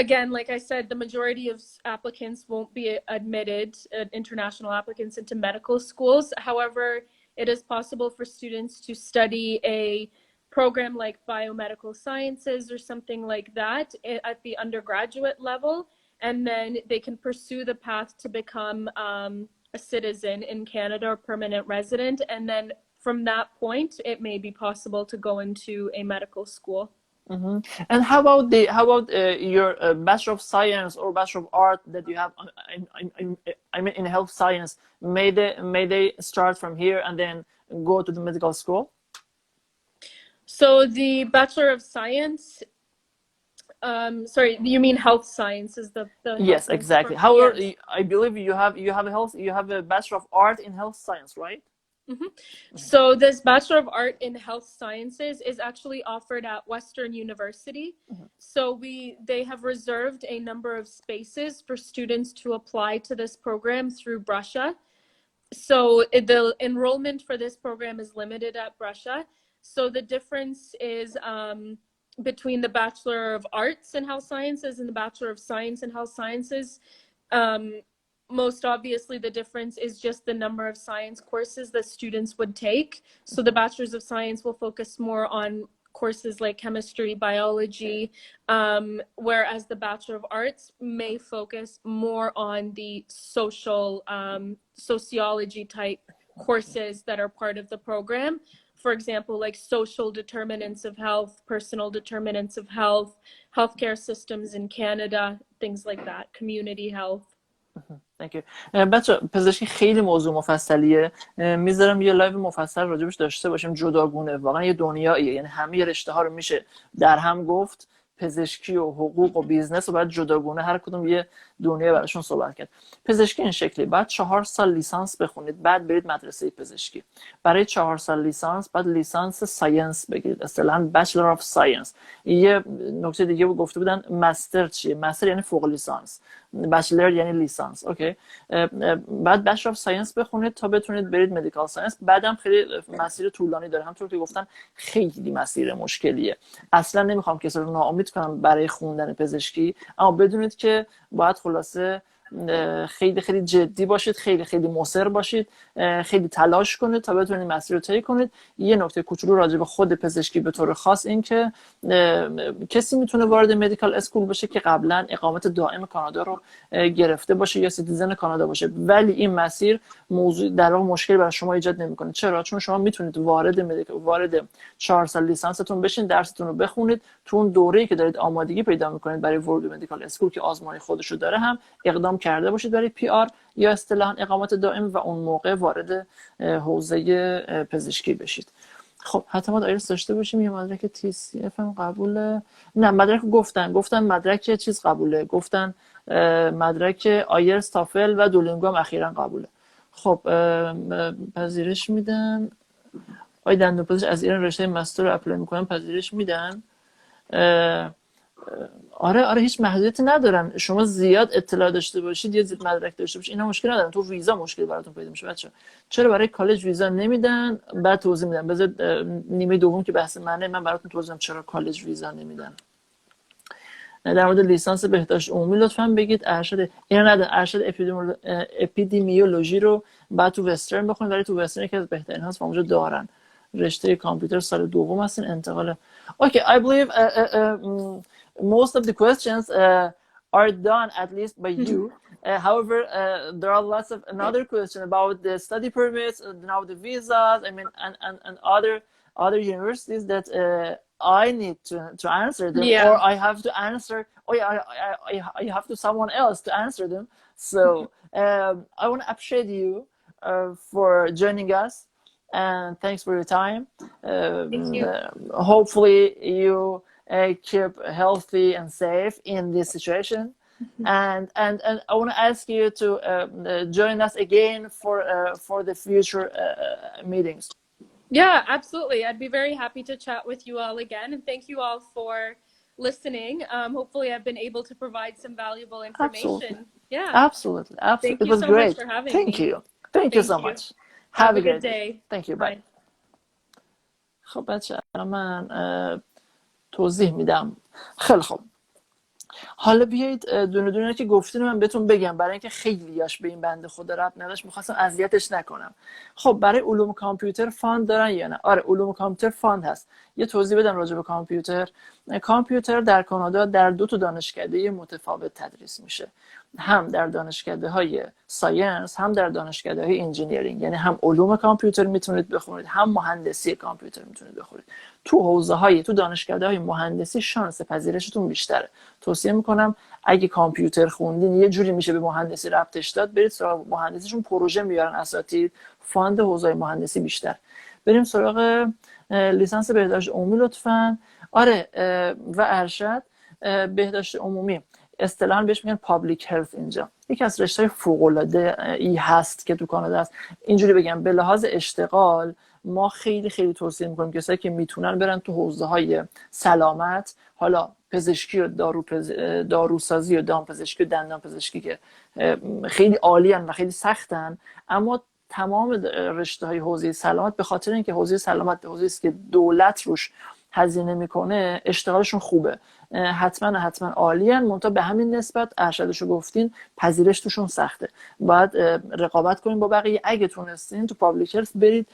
again, like I said, the majority of applicants won't be admitted, international applicants, into medical schools. However, it is possible for students to study a program like biomedical sciences or something like that at the undergraduate level, and then they can pursue the path to become a citizen in Canada or permanent resident, and then from that point, it may be possible to go into a medical school. Mm-hmm. And how about your Bachelor of Science or Bachelor of Art that you have? I mean, in health science, may they start from here and then go to the medical school? So the Bachelor of Science. Sorry, you mean health science is the yes, exactly. However, yes. I believe you have a Bachelor of Art in health science, right? Mm-hmm. So this Bachelor of Art in Health Sciences is actually offered at Western University. Mm-hmm. So they have reserved a number of spaces for students to apply to this program through Brescia. So the enrollment for this program is limited at Brescia. So the difference is between the Bachelor of Arts in Health Sciences and the Bachelor of Science in Health Sciences. Most obviously, the difference is just the number of science courses that students would take. So the Bachelors of Science will focus more on courses like chemistry, biology, whereas the Bachelor of Arts may focus more on the sociology type courses that are part of the program. For example, like social determinants of health, personal determinants of health, healthcare systems in Canada, things like that, community health. Thank you. بچه پزشکی خیلی موضوع مفصلیه، میذارم یه لایو مفصل راجبش داشته باشیم، جداگونه، واقعا یه دنیاییه، یعنی همه رشته ها رو میشه در هم گفت، پزشکی و حقوق و بیزنس و باید جداگونه هر کدوم یه دنیا براشون صحبت کرد. پزشکی این شکلی، بعد 4 سال لیسانس بخونید، بعد برید مدرسه پزشکی. برای 4 سال لیسانس بعد لیسانس ساینس بگیرید، اصطلاحاً بچلر آف ساینس. یه نکته دیگه گفته بودن مستر چیه؟ مستر یعنی فوق لیسانس، بچلر یعنی لیسانس. اوکی، بعد بچلر آف ساینس بخونید تا بتونید برید مدیکال ساینس. بعدم خیلی مسیر طولانی داره، همونطور که گفتن خیلی مسیر مشکلیه. اصلا نمیخوام کسی رو ناامید کنم برای خوندن پزشکی، اما بدونید که باید خلاصه خیلی خیلی جدی باشید، خیلی خیلی مصر باشید، خیلی تلاش کنید تا بتونید مسیر رو طی کنید. یه نکته کوچولو راجع به خود پزشکی به طور خاص این که کسی میتونه وارد مدیکال اسکول بشه که قبلا اقامت دائم کانادا رو گرفته باشه یا سیتیزن کانادا باشه، ولی این مسیر موضوع در واقع مشکلی برای شما ایجاد نمیکنه. چرا؟ چون شما میتونید وارد 4 سال لیسانستون بشین، درستون رو بخونید، تو اون دوره‌ای که دارید آمادگی پیدا میکنید برای ورود به مدیکال اسکول که آزمونهای خودش رو داره هم اقدام کرده باشید برای پی آر یا اصطلاحاً اقامت دائم و اون موقع وارد حوزه پزشکی بشید. خب حتی ما آیلتس داشته باشیم یا مدرک تی سی اف هم قبوله؟ نه، مدرک گفتن مدرک چیز قبوله، گفتن مدرک آیلتس، تافل و دولینگو هم اخیراً قبوله. خب پذیرش میدن. آی دندونپزشک از ایران رشته مستر رو اپلای میکنن، پذیرش میدن. آره هیچ محدودیتی ندارن. شما زیاد اطلاع داشته باشید یا زیاد مدرک داشته باشید اینا مشکل ندارن. تو ویزا مشکل براتون پیدا میشه بچه‌ها. چرا برای کالج ویزا نمیدن؟ بعد توضیح میدم. بذار نیمه دوم که بحث من براتون توضیح میدم چرا کالج ویزا نمیدن. در مورد لیسانس بهداشت عمومی لطفاً بگید. ارشد اپیدمیولوژی رو بعد تو وسترن بخونید، ولی تو وسترن که از بهترین هاست و اونجا دارن. رشته کامپیوتر سال دوم هستین، انتقال. Okay, I believe most of the questions are done at least by you. However, there are lots of another question about the study permits, now the visas, I mean, and other universities that I need to answer them, or I have to answer, or I have to someone else to answer them. So I want to appreciate you for joining us. And thanks for your time. Thank you. Hopefully you keep healthy and safe in this situation. and I want to ask you to join us again for the future meetings. Yeah, absolutely. I'd be very happy to chat with you all again, and thank you all for listening. Hopefully I've been able to provide some valuable information. Absolutely. Yeah. Absolutely. Thank It you was so great. much for having Thank me. you. Thank you so you. much. Have a great good day. Thank you. Bye. Bye. خب بچه من توضیح میدم. خیلی خوب. حالا بیایید دونه دونه که گفتین من بهتون بگم، برای اینکه خیلیاش به این بنده خدا ربط نداشت، می‌خواستم اذیتش نکنم. خب برای علوم کامپیوتر فاند دارن یا نه؟ آره، علوم کامپیوتر فاند هست. یه توضیح بدم راجع به کامپیوتر. کامپیوتر در کانادا در 2 دانشکده متفاوت تدریس میشه. هم در دانشکده‌های ساینس، هم در دانشکده‌های انجینیرینگ. یعنی هم علوم کامپیوتر میتونید بخونید، هم مهندسی کامپیوتر میتونید بخونید. تو دانشکده‌های مهندسی شانس پذیرشتون بیشتره. توصیه میکنم اگه کامپیوتر خوندین یه جوری میشه به مهندسی ربطش داد، برید سراغ مهندسیشون، پروژه میارن اساتید، فاند حوزه مهندسی بیشتر. بریم سراغ لیسانس بهداشت عمومی لطفاً. آره و ارشد. بهداشت عمومی اصطلاحاً بهش میگن پابلیک هلت. اینجا یکی از رشته‌های فوق‌العاده ای هست که تو کانادا هست. اینجوری بگم به لحاظ اشتغال ما خیلی خیلی توصیه میکنیم کسایی که میتونن برن تو حوزه‌های سلامت، حالا پزشکی و داروسازی و دامپزشکی و دندانپزشکی که خیلی عالی‌ان و خیلی سختن، اما تمام رشته‌های حوزه سلامت به خاطر اینکه حوزه سلامت حوزه‌ای است که دولت روش هزینه میکنه، اشتغالشون خوبه، حتما عالی‌ان، منتها به همین نسبت ارشدشو گفتین پذیرش توشون سخته. باید رقابت کنین با بقیه. اگه تونستین تو پابلیک هلت برید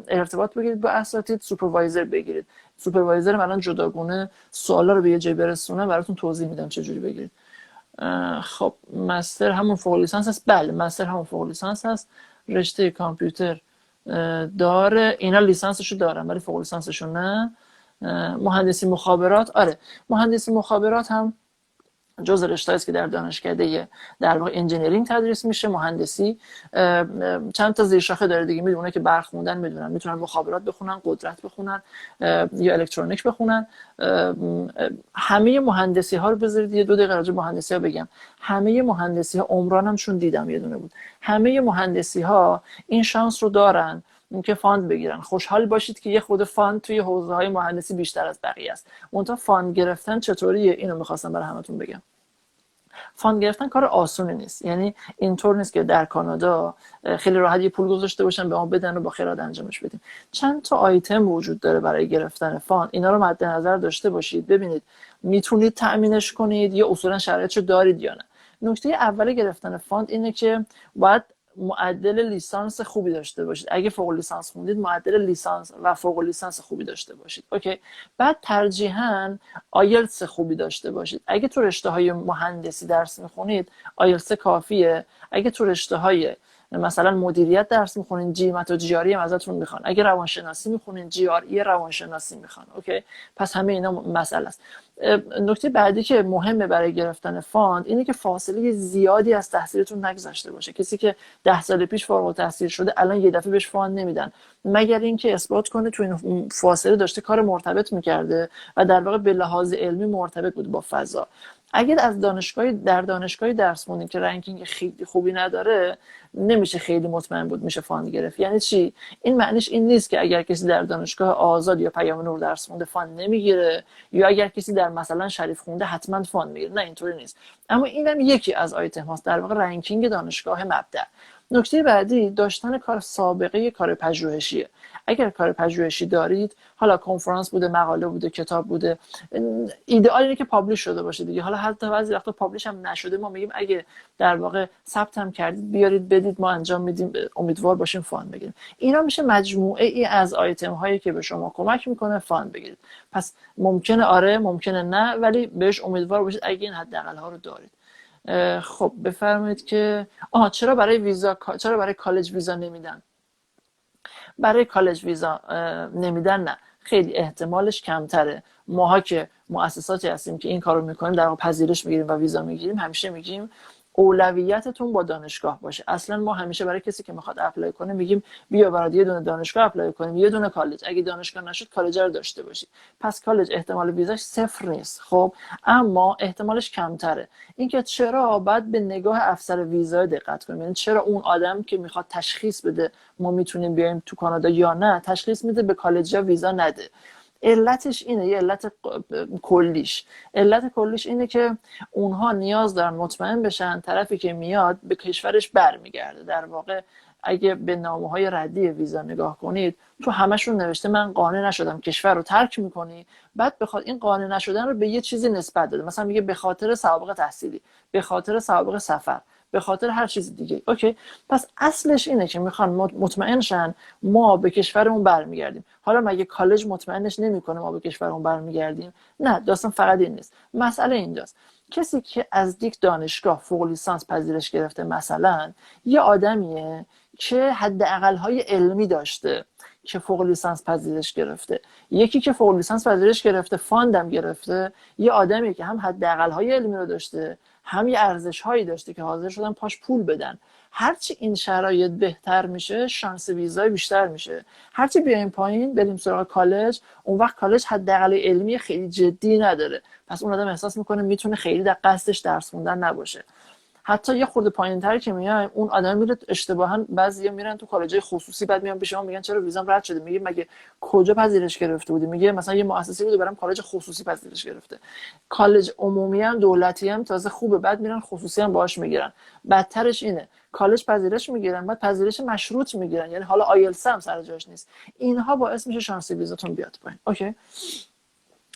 ارتباط بگیرید با اساتید، سوپروایزر بگیرید. سوپروایزر الان جداگونه سوالا رو به یه جای برسونه، براتون توضیح میدم چه جوری بگیرید. خب مستر همون فوق لیسانس هست؟ بله مستر همون فوق لیسانس هست. رشته کامپیوتر داره، اینا لیسانسشو دارن ولی فوق لیسانسشو نه. مهندسی مخابرات، آره مهندسی مخابرات هم جز رشته‌ای است که در دانشکده در واقع انجینیرینگ تدریس میشه. مهندسی چند تا زیرشاخه داره دیگه، میدونه که برق خوندن میدونن، میتونن مخابرات بخونن، قدرت بخونن یا الکترونیک بخونن. همه مهندسی ها رو بذارید یه 2 دقیقه راجع به مهندسی ها بگم. همه مهندسی ها عمرانم چون دیدم یه دونه بود، همه مهندسی ها این شانس رو دارن که فاند بگیرن. خوشحال باشید که یه خود فاند توی حوزه‌های مهندسی بیشتر از بقیه است. اونتا فاند گرفتن چطوریه اینو می‌خواستم برای همتون بگم. فاند گرفتن کار آسونی نیست. یعنی اینطور نیست که در کانادا خیلی راحت یه پول گذاشته باشن به ما بدن و با خیرات انجامش بدیم. چند تا آیتم وجود داره برای گرفتن فاند، اینا رو مد نظر داشته باشید. ببینید میتونید تأمینش کنید یا اصولا شرایطشو دارید یا نه. نکته اول گرفتن فاند اینه که باید معدل لیسانس خوبی داشته باشید. اگه فوق لیسانس خوندید معدل لیسانس و فوق لیسانس خوبی داشته باشید. اوکی. بعد ترجیحاً آیلتس خوبی داشته باشید. اگه تو رشته‌های مهندسی درس میخونید آیلتس کافیه. اگه تو رشته‌های مثلا مدیریت درس میخونین جیمت و جی آر ای هم ازتون میخوان. اگه روانشناسی میخونین جی آر ای روانشناسی میخوان. اوکی. پس همه اینا مسئله است. نکته بعدی که مهمه برای گرفتن فاند اینه که فاصله زیادی از تحصیلتون نگذشته باشه. کسی که 10 سال پیش فارغ التحصیل شده الان یه دفعه بهش فاند نمیدن، مگر اینکه اثبات کنه تو این فاصله داشته کار مرتبط میکرده و در واقع به لحاظ علمی مرتبط بود با فضا. اگر از دانشگاهی درس خوندین که رنکینگ خیلی خوبی نداره، نمیشه خیلی مطمئن بود میشه فاند گرفت. یعنی چی؟ این معنیش این نیست که اگر کسی در دانشگاه آزاد یا پیام نور درس خونده فاند نمیگیره، یا اگر کسی در مثلا شریف خونده حتما فاند میگیره. نه اینطوری نیست. اما اینم یکی از آیتم هاست در واقع رنکینگ دانشگاه مبدأ. نکته بعدی داشتن کار سابقه کار پژوهشیه. اگر کار پژوهشی دارید، حالا کنفرانس بوده، مقاله بوده، کتاب بوده، ایدئال اینه که پابلیش شده باشه دیگه. حالا حتی بعضی وقتا پابلیش هم نشده، ما میگیم اگه در واقع ثبت هم کردید بیارید بدید، ما انجام میدیم، امیدوار باشیم فاند بگیریم. اینا میشه مجموعه ای از آیتم هایی که به شما کمک میکنه فاند بگیرید. پس ممکنه آره، ممکنه نه، ولی بهش امیدوار باشید اگه این حداقل ها رو دارید. خب بفرمایید که چرا برای کالج ویزا نمیدن؟ برای کالج ویزا نمیدن؟ نه، خیلی احتمالش کمتره. ماها که مؤسساتی هستیم که این کارو میکنیم، در واقع پذیرش میگیریم و ویزا میگیریم، همیشه میگیم اولویتتون با دانشگاه باشه. اصلا ما همیشه برای کسی که میخواد اپلای کنه میگیم بیا برات یه دونه دانشگاه اپلای کنیم، یه دونه کالج. اگه دانشگاه نشد کالج رو داشته باشی. پس کالج احتمال ویزاش صفر نیست، خب، اما احتمالش کمتره. اینکه چرا باید به نگاه افسر ویزا دقت کنیم، یعنی چرا اون آدم که میخواد تشخیص بده ما میتونیم بیایم تو کانادا یا نه، تشخیص میده به کالج ویزا نده. علتش اینه، یه علت کلیش، علت کلیش اینه که اونها نیاز دارن مطمئن بشن طرفی که میاد به کشورش برمیگرده. در واقع اگه به نامه‌های ردی ویزا نگاه کنید تو همشون نوشته من قانع نشدم، کشور رو ترک میکنی، بعد بخواد این قانع نشدن رو به یه چیزی نسبت داده، مثلا میگه به خاطر سابقه تحصیلی، به خاطر سابقه سفر، به خاطر هر چیز دیگه. اوکی، پس اصلش اینه که میخوان مطمئن شن ما به کشورمون برمیگردیم. حالا مگه کالج مطمئنش نمیکنه ما به کشورمون برمیگردیم؟ نه، داستان فقط این نیست. مسئله اینجاست کسی که از یک دانشگاه فوق لیسانس پذیرش گرفته مثلا یه آدمیه که حداقل‌های علمی داشته که فوق لیسانس پذیرش گرفته. یکی که فوق لیسانس پذیرش گرفته فاندم گرفته، یه آدمیه که هم حداقل‌های علمی رو داشته، هم یه ارزش‌هایی داشته که حاضر شدن پاش پول بدن. هرچی این شرایط بهتر میشه شانس ویزای بیشتر میشه. هرچی بیایم پایین بریم سراغ کالج، اون وقت کالج حداقل علمی خیلی جدی نداره، پس اون آدم احساس میکنه میتونه خیلی در قصدش درس خوندن نباشه. حتی یه خورده پایین‌تر که میایم اون آدم میره اشتباها، بعضیا میرن تو کالج‌های خصوصی، بعد میان پیش ما میگن چرا ویزام رد شده، میگه مگه کجا پذیرش گرفته بودی؟ میگه مثلا یه مؤسسه بود برام کالج خصوصی پذیرش گرفته. کالج عمومی هم دولتی هم تازه خوبه، بعد میرن خصوصی هم باهاش میگیرن. بدترش اینه کالج پذیرش میگیرن بعد پذیرش مشروط میگیرن، یعنی حالا آیلتس هم سر جاش نیست. اینها باعث میشه شانس ویزاتون بیاد پایین. اوکی،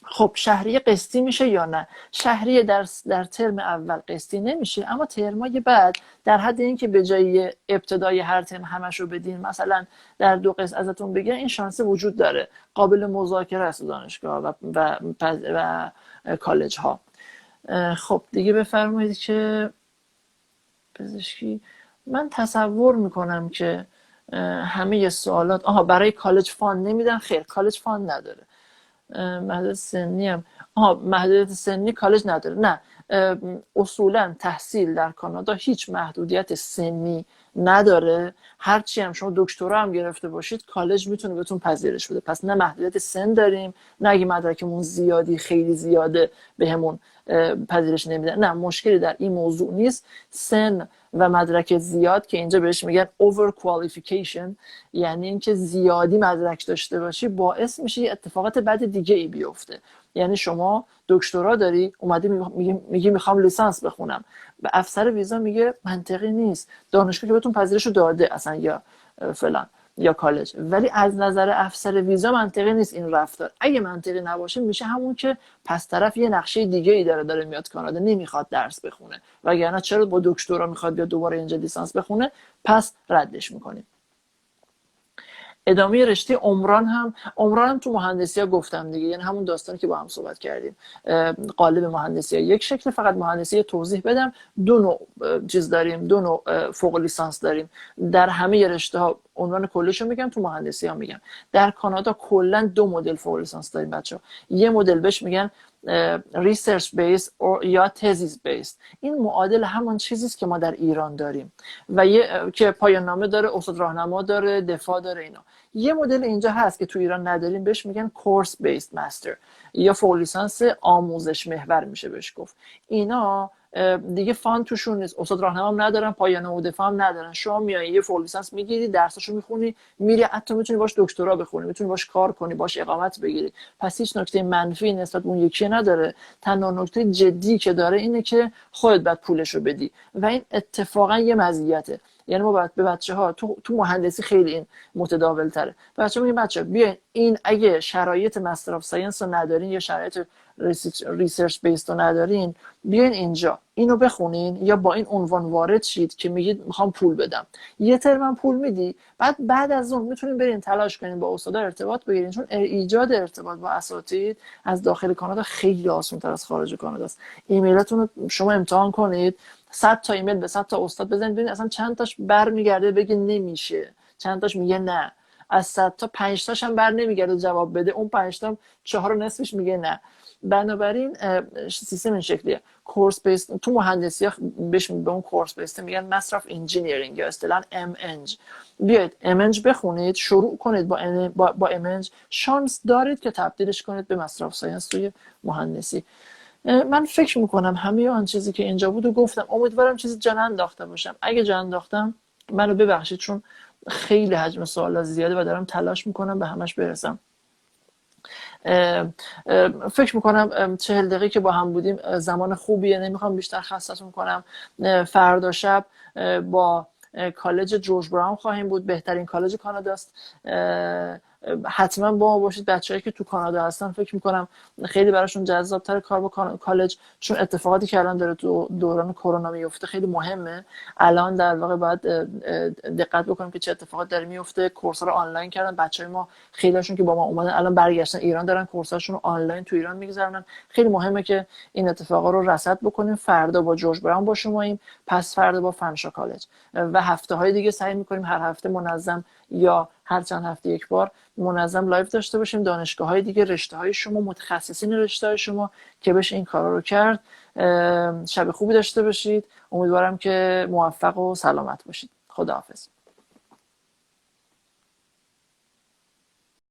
خب شهریه قسطی میشه یا نه؟ شهریه در ترم اول قسطی نمیشه، اما ترمای بعد در حد این که به جای ابتدای هر ترم همش رو بدین، مثلا در 2 قسط ازتون بگیرن، این شانس وجود داره، قابل مذاکره است دانشگاه و کالج ها. خب دیگه بفرمایید که پزشکی. من تصور میکنم که همه سوالات برای کالج فاند نمیدن. خیر، کالج فاند نداره. محدودیت سنی هم محدودیت سنی کالج نداره. نه، اصولا تحصیل در کانادا هیچ محدودیت سنی نداره. هرچی هم شما دکترا هم گرفته باشید کالج میتونه بهتون پذیرش بده. پس نه محدودیت سن داریم، نه اگه مدرکمون زیادی خیلی زیاده بهمون پذیرش نمیدن. نه، مشکلی در این موضوع نیست. سن و مدرک زیاد که اینجا بهش میگن over qualification، یعنی اینکه زیادی مدرک داشته باشی باعث میشه اتفاقات بد دیگه ای بیفته. یعنی شما دکترا داری، اومدی میگی میخوام لیسانس بخونم، به افسر ویزا میگه منطقی نیست، دانشگاه که بهتون پذیرشو داده اصلا یا فلان یا کالج، ولی از نظر افسر ویزا منطقی نیست این رفتار. اگه منطقی نباشه میشه همون که پس طرف یه نقشه دیگه ای داره میاد کانادا، نمیخواد درس بخونه، وگرنه چرا با دکترا میخواد بیاد دوباره اینجا لیسانس بخونه، پس ردش میکنیم. ادامه رشته عمران هم تو مهندسی ها گفتم دیگه، یعنی همون داستانی که با هم صحبت کردیم. قالب مهندسی ها یک شکل، فقط مهندسی توضیح بدم، 2 نوع چیز داریم، 2 نوع فوق لیسانس داریم در همه رشته ها. عنوان کلیشو میگم، تو مهندسی ها میگم. در کانادا کلا 2 مدل فوق لیسانس داریم بچه‌ها. یه مدل بهش میگن ریسرچ بیس یا تزیس بیس. این معادل همون چیزیست که ما در ایران داریم و که پایان نامه داره، استاد راهنما داره، دفاع داره. اینا یه مدل اینجا هست که تو ایران نداریم، بهش میگن کورس بیس ماستر یا فوق لیسانس آموزش محور میشه بهش گفت. اینا دیگه فان توشون نیست، استاد راهنما هم ندارن، پایان نامه و دفاع هم ندارن. شما میای یه فوق لیسانس میگیری، درساشو میخونی، میری حتی میتونی باش دکترا بخونی، میتونی باش کار کنی، باش اقامت بگیری. پس هیچ نکته منفی نسبت به اون یکی نداره. تنها نکته جدی که داره اینه که خودت باید پولشو بدی و این اتفاقا یه مزیته. یعنی ما باید به بچه‌ها تو مهندسی خیلی این متداول تره. بچه‌ها میگن بچه‌ها بیاین، این اگه شرایط مستر اف ساینس رو ندارین یا شرایط ریسرچ بیس رو ندارین، بیاین اینجا اینو بخونین یا با این عنوان وارد شید که میگید میخوام پول بدم. یه ترم پول میدی، بعد از اون میتونین برین تلاش کنین با استادا ارتباط بگیرین، چون ایجاد ارتباط با اساتید از داخل کانادا خیلی آسان‌تر از خارج کانادا است. ایمیلاتون رو شما امتحان کنید، 100 تا ایمیل به 100 تا استاد بزنید، ببینید اصلا چند تاش برمیگرده بگه نمیشه، چند تاش میگه نه. از 100 تا 5 تاش هم بر نمیگرده جواب بده، اون 5 تا 4 و نصفش میگه نه. بنابراین سیستم این شکلیه. کورس بیس تو مهندسی ها بهش به اون کورس بیس میگن مستر اف انجینیرینگ یا اصطلاحاً ام انج. بیاید ام انج بخونید، شروع کنید با ام انج، شانس دارید که تبدیلش کنید به مستر اف ساینس توی مهندسی. من فکر میکنم همه آن چیزی که اینجا بود و گفتم. امیدوارم چیزی جا انداخته باشم. اگه جا انداختم منو ببخشید، چون خیلی حجم سوالات زیاده و دارم تلاش میکنم به همش برسم. فکر میکنم 40 دقیقه که با هم بودیم زمان خوبیه، نمیخوام بیشتر خستتون کنم. فردا شب با کالج جورج براون خواهیم بود، بهترین کالج کاناداست. حتما با ما باشید. بچه‌هایی که تو کانادا هستن فکر میکنم خیلی براشون جذاب‌تر کار با کالج، چون اتفاقاتی که الان داره تو دوران کرونا میفته خیلی مهمه. الان در واقع باید دقت بکنیم که چه اتفاقاتی داره میفته. کورس‌ها رو آنلاین کردن، بچه‌های ما خیلیشون که با ما اومدن الان برگشتن ایران دارن کورساشون رو آنلاین تو ایران میگذرونن. خیلی مهمه که این اتفاقا رو رصد بکنیم. فردا با جورج براون با شماییم، پس فردا با فنشا کالج و هفته‌های دیگه سعی می‌کنیم هر هفته منظم یا هر چند هفته یک بار منظم لایو داشته باشیم. دانشگاه‌های دیگه، رشته‌های شما، متخصصین رشته‌های شما که بشه این کارا رو کرد. شب خوبی داشته باشید. امیدوارم که موفق و سلامت باشید. خداحافظ.